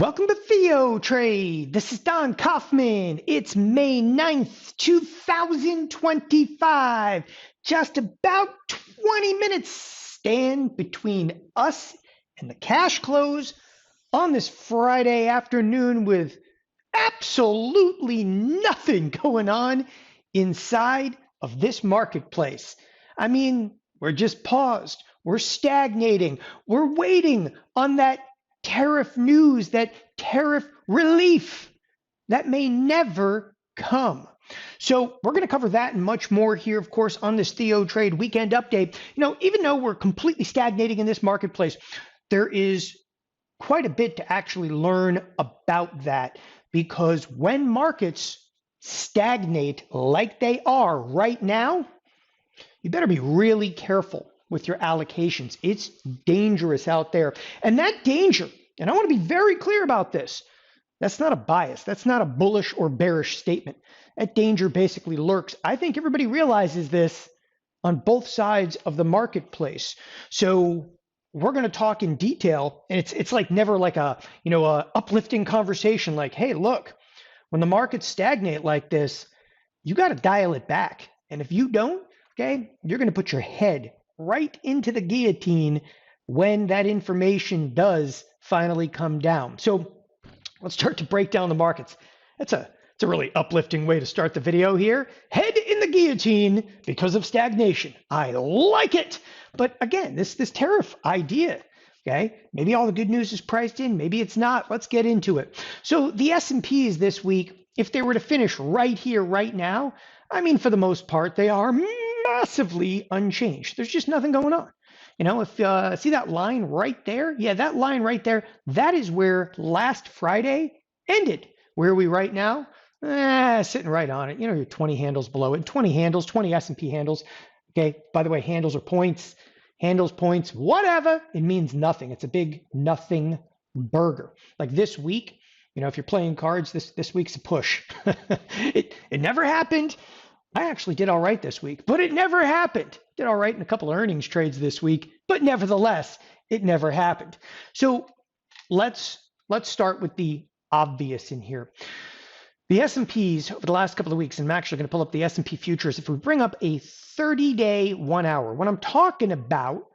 Welcome to TheoTRADE. This is Don Kaufman. It's May 9th, 2025. Just about 20 minutes stand between us and the cash close on this Friday afternoon with absolutely nothing going on inside of this marketplace. I mean, we're just paused. We're stagnating. We're waiting on that tariff news, that tariff relief that may never come. So we're going to cover that and much more here, of course, on this TheoTRADE weekend update. Even though we're completely stagnating in this marketplace, there is quite a bit to actually learn about that, because when markets stagnate like they are right now, you better be really careful with your allocations. It's dangerous out there. And that danger, and I want to be very clear about this, that's not a bias. That's not a bullish or bearish statement. That danger basically lurks. I think everybody realizes this on both sides of the marketplace. So we're going to talk in detail, and it's like never like a uplifting conversation like, hey, look, when the markets stagnate like this, you got to dial it back. And if you don't, okay, you're going to put your head right into the guillotine when that information does finally come down. So let's start to break down the markets. It's a really uplifting way to start the video here. Head in the guillotine because of stagnation. I like it. But again, this tariff idea, okay, maybe all the good news is priced in, maybe it's not. Let's get into it. So the S&Ps this week, if they were to finish right here, right now, I mean, for the most part, they are massively unchanged. There's just nothing going on. If see that line right there? Yeah, that line right there, that is where last Friday ended. Where are we right now? Sitting right on it. You're 20 handles below it. 20 handles, 20 S&P handles. Okay, by the way, handles are points. Handles, points, whatever. It means nothing. It's a big nothing burger. Like this week, if you're playing cards, this week's a push. It never happened. I actually did all right this week, but it never happened. Did all right in a couple of earnings trades this week, but nevertheless, it never happened. So let's start with the obvious in here. The S&Ps over the last couple of weeks, and I'm actually going to pull up the S&P futures. If we bring up a 30-day 1 hour, what I'm talking about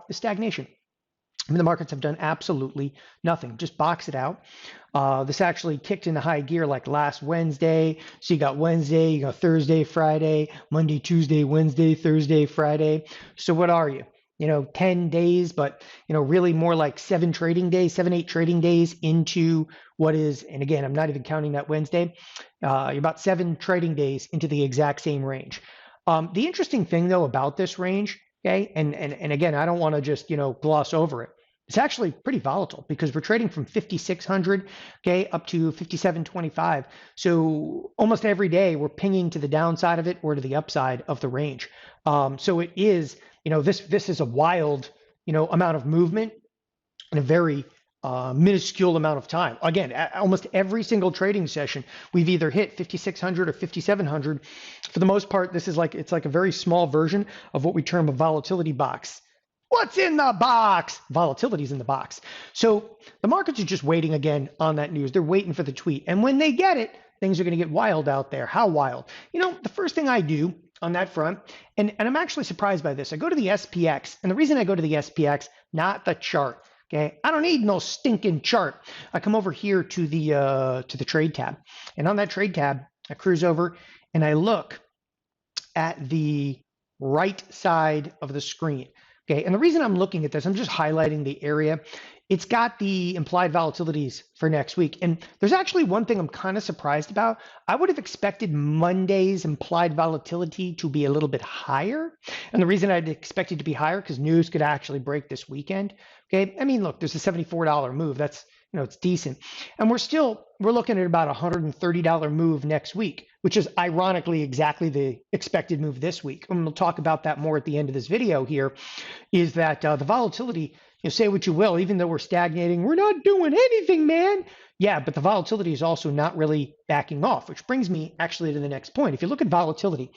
is stagnation. I mean, the markets have done absolutely nothing. Just box it out. This actually kicked into high gear like last Wednesday. So you got Wednesday, you got Thursday, Friday, Monday, Tuesday, Wednesday, Thursday, Friday. So what are you? 10 days, but really more like 7, 8 trading days into what is, and again, I'm not even counting that Wednesday. You're about 7 trading days into the exact same range. The interesting thing though about this range, okay, and again, I don't want to just gloss over it. It's actually pretty volatile because we're trading from 5,600, okay, up to 5,725. So almost every day we're pinging to the downside of it or to the upside of the range. So it is, this is a wild, amount of movement in a very minuscule amount of time. Again, almost every single trading session, we've either hit 5,600 or 5,700. For the most part, it's like a very small version of what we term a volatility box. What's in the box? Volatility's in the box. So the markets are just waiting again on that news. They're waiting for the tweet. And when they get it, things are going to get wild out there. How wild? The first thing I do on that front, and I'm actually surprised by this, I go to the SPX. And the reason I go to the SPX, not the chart. Okay, I don't need no stinking chart. I come over here to the trade tab. And on that trade tab, I cruise over and I look at the right side of the screen. Okay, and the reason I'm looking at this, I'm just highlighting the area. It's got the implied volatilities for next week. And there's actually one thing I'm kind of surprised about. I would have expected Monday's implied volatility to be a little bit higher. And the reason I'd expect it to be higher because news could actually break this weekend. Okay, I mean, look, there's a $74 move. That's, it's decent. And we're looking at about a $130 move next week, which is ironically exactly the expected move this week. And we'll talk about that more at the end of this video here, is that the volatility, say what you will, even though we're stagnating, we're not doing anything, man. Yeah, but the volatility is also not really backing off, which brings me actually to the next point. If you look at volatility,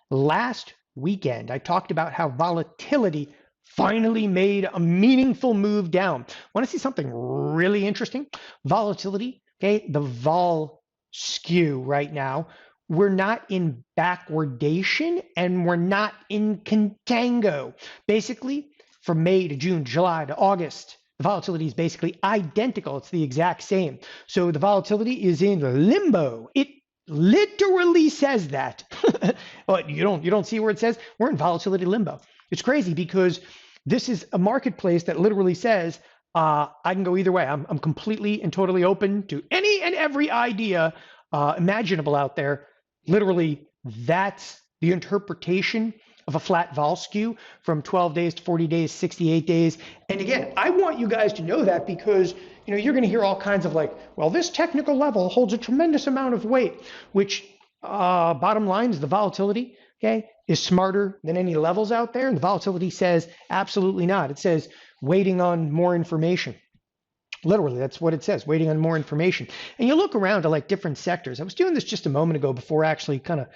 last weekend, I talked about how volatility finally made a meaningful move down. Want to see something really interesting? Volatility, okay? The vol skew right now. We're not in backwardation and we're not in contango. Basically, from May to June, July to August, the volatility is basically identical. It's the exact same. So the volatility is in limbo. It literally says that. But you don't see where it says we're in volatility limbo. It's crazy because this is a marketplace that literally says I can go either way. I'm completely and totally open to any and every idea imaginable out there. Literally, that's the interpretation of a flat vol skew from 12 days to 40 days, 68 days. And again, I want you guys to know that because you're going to hear all kinds of like, well, this technical level holds a tremendous amount of weight, which bottom line is the volatility, okay, is smarter than any levels out there. And the volatility says absolutely not. It says waiting on more information. Literally, that's what it says, waiting on more information. And you look around to like different sectors. I was doing this just a moment ago before actually kind of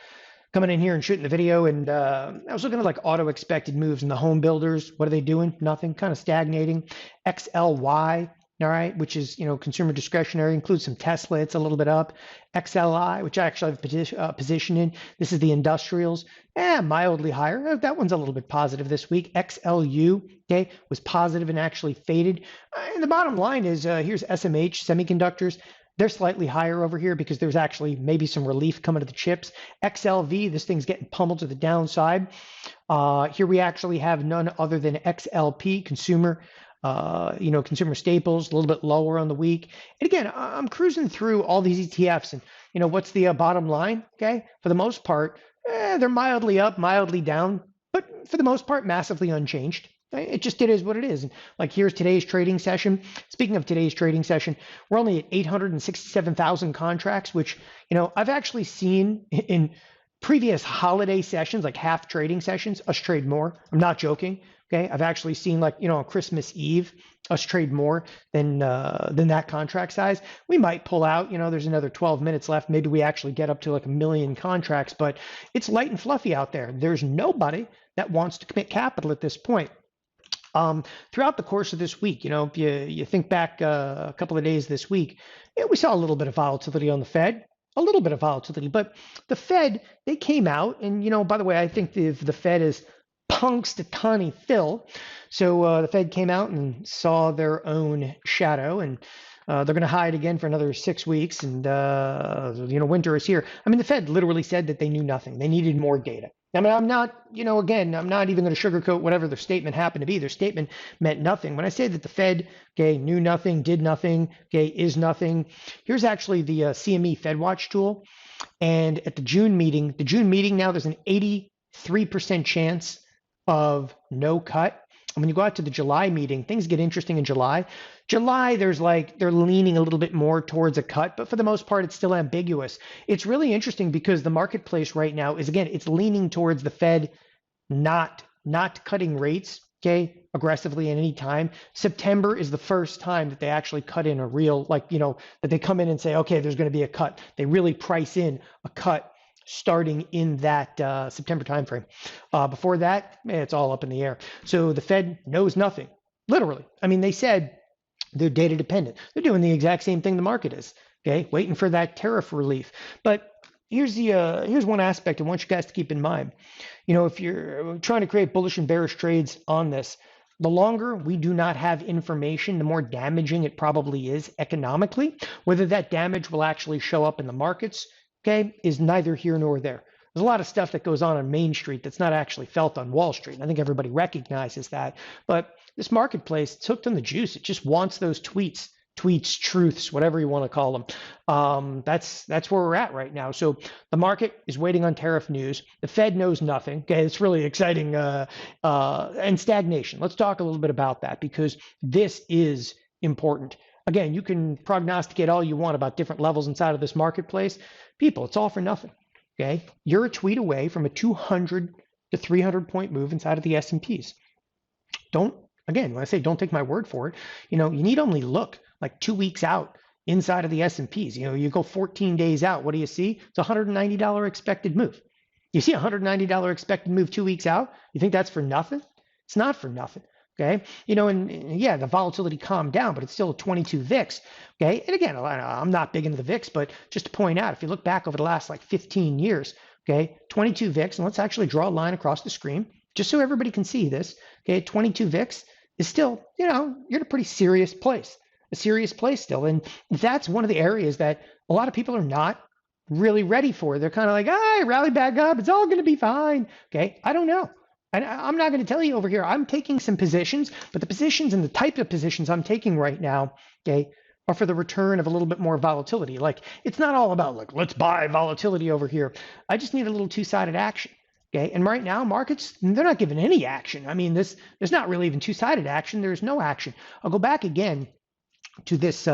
coming in here and shooting the video. And I was looking at like auto expected moves in the home builders. What are they doing? Nothing, kind of stagnating. XLY, all right, which is, consumer discretionary, includes some Tesla. It's a little bit up. XLI, which I actually have a position in. This is the industrials, mildly higher. That one's a little bit positive this week. XLU, okay, was positive and actually faded. And the bottom line is here's SMH, semiconductors. They're slightly higher over here because there's actually maybe some relief coming to the chips. XLV, this thing's getting pummeled to the downside. Here we actually have none other than XLP, consumer. Consumer staples, a little bit lower on the week. And again, I'm cruising through all these ETFs and, what's the bottom line? Okay. For the most part, they're mildly up, mildly down, but for the most part, massively unchanged. It just is what it is. And like here's today's trading session. Speaking of today's trading session, we're only at 867,000 contracts, which, I've actually seen in previous holiday sessions, like half trading sessions, us trade more. I'm not joking. Okay, I've actually seen like, on Christmas Eve, us trade more than that contract size. We might pull out, there's another 12 minutes left. Maybe we actually get up to like 1 million contracts, but it's light and fluffy out there. There's nobody that wants to commit capital at this point. Throughout the course of this week, if you think back a couple of days this week, we saw a little bit of volatility on the Fed. A little bit of volatility, but the Fed, they came out and, by the way, I think the Fed is Punxsutawney Phil. So the Fed came out and saw their own shadow, and they're going to hide again for another 6 weeks. And winter is here. I mean, the Fed literally said that they knew nothing. They needed more data. I mean, I'm not, again, I'm not even going to sugarcoat whatever their statement happened to be. Their statement meant nothing. When I say that the Fed, okay, knew nothing, did nothing, okay, is nothing. Here's actually the CME FedWatch tool. And at the June meeting now, there's an 83% chance of no cut. And when you go out to the July meeting, things get interesting in July. July, they're leaning a little bit more towards a cut, but for the most part, it's still ambiguous. It's really interesting because the marketplace right now is, again, it's leaning towards the Fed not cutting rates, okay, aggressively at any time. September is the first time that they actually cut in a real, that they come in and say, okay, there's going to be a cut. They really price in a cut starting in that September timeframe. Before that, it's all up in the air. So the Fed knows nothing, literally. I mean, they said they're data dependent. They're doing the exact same thing the market is, okay, waiting for that tariff relief. But here's one aspect I want you guys to keep in mind. If you're trying to create bullish and bearish trades on this, the longer we do not have information, the more damaging it probably is economically. Whether that damage will actually show up in the markets, okay, is neither here nor there. There's a lot of stuff that goes on Main Street that's not actually felt on Wall Street. I think everybody recognizes that. But this marketplace, it's hooked on the juice. It just wants those tweets, truths, whatever you want to call them. That's where we're at right now. So the market is waiting on tariff news. The Fed knows nothing. Okay, it's really exciting. And stagnation. Let's talk a little bit about that because this is important. Again, you can prognosticate all you want about different levels inside of this marketplace. People, it's all for nothing, okay? You're a tweet away from a 200 to 300 point move inside of the S&Ps. Again, when I say don't take my word for it, you need only look like 2 weeks out inside of the S&Ps. You go 14 days out, what do you see? It's a $190 expected move. You see a $190 expected move 2 weeks out? You think that's for nothing? It's not for nothing. Okay, and yeah, the volatility calmed down, but it's still a 22 VIX. Okay, and again, I'm not big into the VIX, but just to point out, if you look back over the last like 15 years, okay, 22 VIX, and let's actually draw a line across the screen just so everybody can see this. Okay, 22 VIX is still, you're in a pretty serious place, still, and that's one of the areas that a lot of people are not really ready for. They're kind of like, rally back up, it's all going to be fine. Okay, I don't know. And I'm not going to tell you over here, I'm taking some positions, but the positions and the type of positions I'm taking right now, okay, are for the return of a little bit more volatility. Like, it's not all about like, let's buy volatility over here. I just need a little two-sided action. Okay, and right now markets, they're not giving any action. I mean, there's not really even two-sided action. There's no action. I'll go back again to this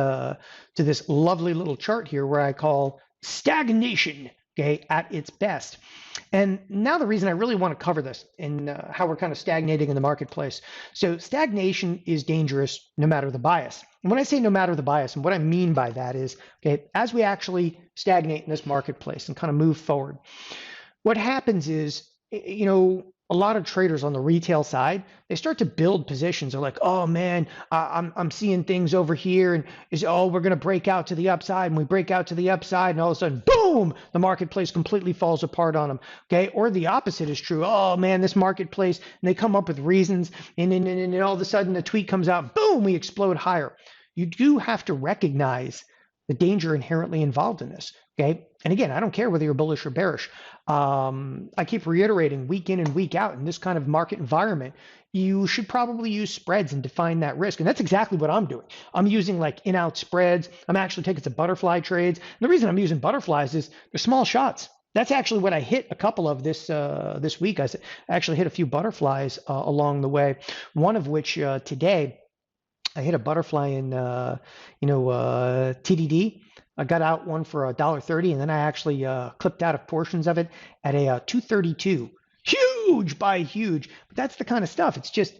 lovely little chart here where I call stagnation, okay, at its best. And now the reason I really want to cover this and how we're kind of stagnating in the marketplace. So stagnation is dangerous no matter the bias. And when I say no matter the bias, and what I mean by that is, okay, as we actually stagnate in this marketplace and kind of move forward, what happens is, a lot of traders on the retail side, they start to build positions. They're like, oh man, I'm seeing things over here, and we're going to break out to the upside, and we break out to the upside, and all of a sudden, boom, the marketplace completely falls apart on them. Okay, or the opposite is true. Oh man, this marketplace, and they come up with reasons, and all of a sudden the tweet comes out, boom, we explode higher. You do have to recognize the danger inherently involved in this. Okay, and again, I don't care whether you're bullish or bearish. I keep reiterating week in and week out in this kind of market environment, you should probably use spreads and define that risk. And that's exactly what I'm doing. I'm using like in-out spreads. I'm actually taking some butterfly trades. And the reason I'm using butterflies is they're small shots. That's actually what I hit a couple of this week. I actually hit a few butterflies along the way. One of which today, I hit a butterfly in TDD. I got out one for $1.30, and then I actually clipped out of portions of it at a 232. Huge by huge. But that's the kind of stuff. It's just,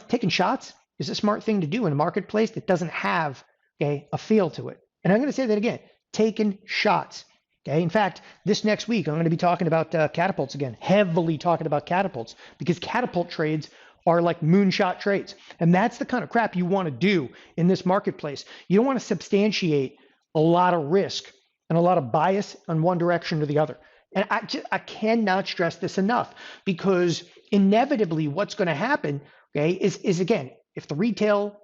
taking shots is a smart thing to do in a marketplace that doesn't have a feel to it. And I'm going to say that again, taking shots. Okay. In fact, this next week, I'm going to be talking about catapults again, heavily talking about catapults, because catapult trades are like moonshot trades. And that's the kind of crap you want to do in this marketplace. You don't want to substantiate a lot of risk and a lot of bias on one direction or the other. And I cannot stress this enough, because inevitably what's going to happen, okay, is again, if the retail,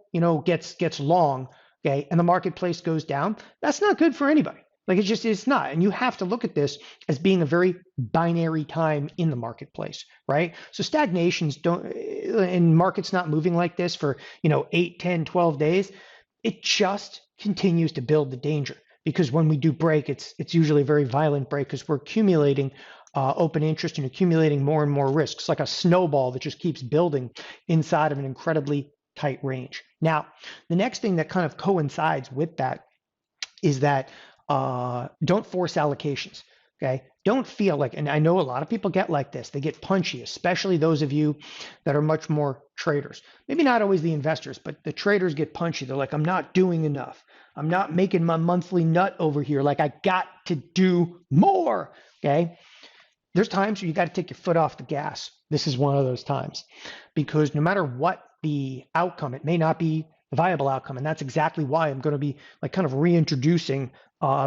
gets long, okay, and the marketplace goes down, that's not good for anybody. Like it's not. And you have to look at this as being a very binary time in the marketplace, right? So stagnations and markets not moving like this for, 8, 10, 12 days, it just continues to build the danger, because when we do break, it's usually a very violent break, because we're accumulating open interest and accumulating more and more risks, like a snowball that just keeps building inside of an incredibly tight range. Now, the next thing that kind of coincides with that is that don't force allocations. Okay, don't feel like, and I know a lot of people get like this, they get punchy, especially those of you that are much more traders. Maybe not always the investors, but the traders get punchy. They're like, I'm not doing enough. I'm not making my monthly nut over here. Like, I got to do more. Okay, there's times where you got to take your foot off the gas. This is one of those times, because no matter what the outcome, it may not be the viable outcome. And that's exactly why I'm going to be like kind of reintroducing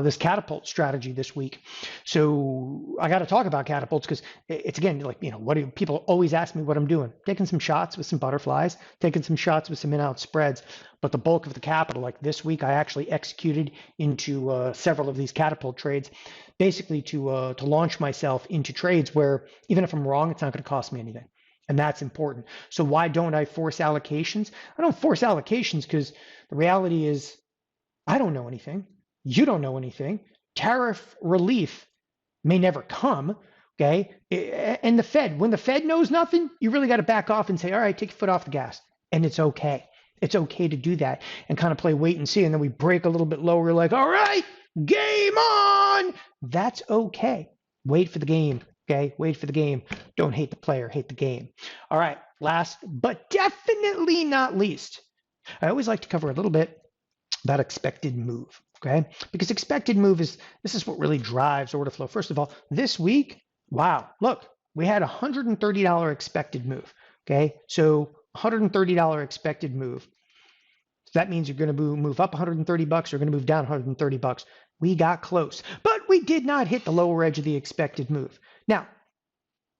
this catapult strategy this week. So I got to talk about catapults, because it's again, like, what do people always ask me what I'm doing? Taking some shots with some butterflies, taking some shots with some in-out spreads. But the bulk of the capital, like this week, I actually executed into several of these catapult trades, basically to launch myself into trades where even if I'm wrong, it's not going to cost me anything. And that's important. So why don't I force allocations? I don't force allocations because the reality is I don't know anything. You don't know anything. Tariff relief may never come, okay? And the Fed, when the Fed knows nothing, you really got to back off and say, all right, take your foot off the gas. And it's okay. It's okay to do that and kind of play wait and see. And then we break a little bit lower. We're like, all right, game on. That's okay. Wait for the game, okay? Wait for the game. Don't hate the player, hate the game. All right, last but definitely not least, I always like to cover a little bit about expected move. Okay, because expected move this is what really drives order flow. First of all, this week, wow, look, we had $130 expected move. Okay, so $130 expected move. So that means you're going to move up 130 bucks, you're going to move down 130 bucks. We got close, but we did not hit the lower edge of the expected move. Now,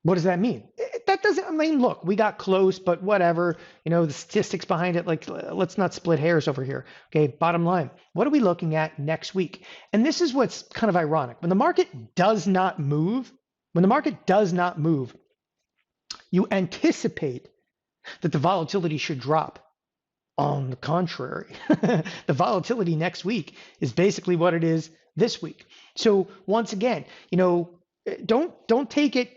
what does that mean? That doesn't, I mean, look, we got close, but whatever, the statistics behind it, like, let's not split hairs over here. Okay, bottom line, what are we looking at next week? And this is what's kind of ironic. When the market does not move, you anticipate that the volatility should drop. On the contrary, the volatility next week is basically what it is this week. So once again, don't take it,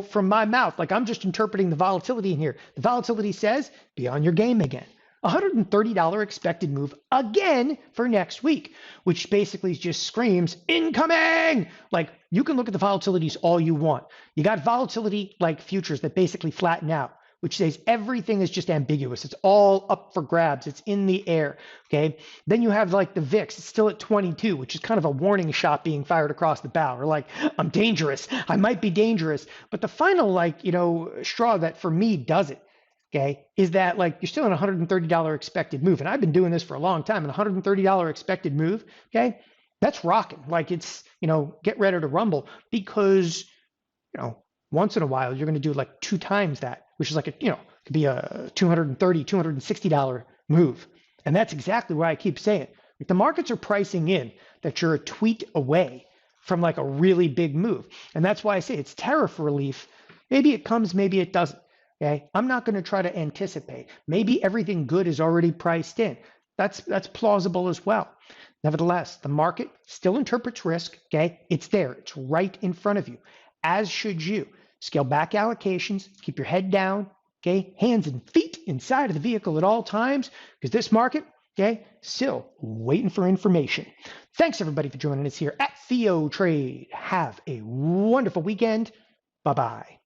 from my mouth. Like I'm just interpreting the volatility in here. The volatility says be on your game again. $130 expected move again for next week, which basically just screams incoming. Like you can look at the volatilities all you want. You got volatility like futures that basically flatten out, which says everything is just ambiguous. It's all up for grabs. It's in the air, okay? Then you have like the VIX. It's still at 22, which is kind of a warning shot being fired across the bow. Or like, I'm dangerous. I might be dangerous. But the final straw that for me does it, okay, is that like you're still in a $130 expected move. And I've been doing this for a long time. And $130 expected move, okay, that's rocking. Like it's, get ready to rumble because, once in a while, you're going to do like 2 times that, which is like could be a $230, $260 move. And that's exactly why I keep saying, like the markets are pricing in that you're a tweet away from like a really big move. And that's why I say it's tariff relief. Maybe it comes, maybe it doesn't. Okay. I'm not going to try to anticipate. Maybe everything good is already priced in. That's plausible as well. Nevertheless, the market still interprets risk. Okay. It's there. It's right in front of you, as should you. Scale back allocations, keep your head down, okay? Hands and feet inside of the vehicle at all times, because this market, okay, still waiting for information. Thanks everybody for joining us here at TheoTRADE. Have a wonderful weekend. Bye-bye.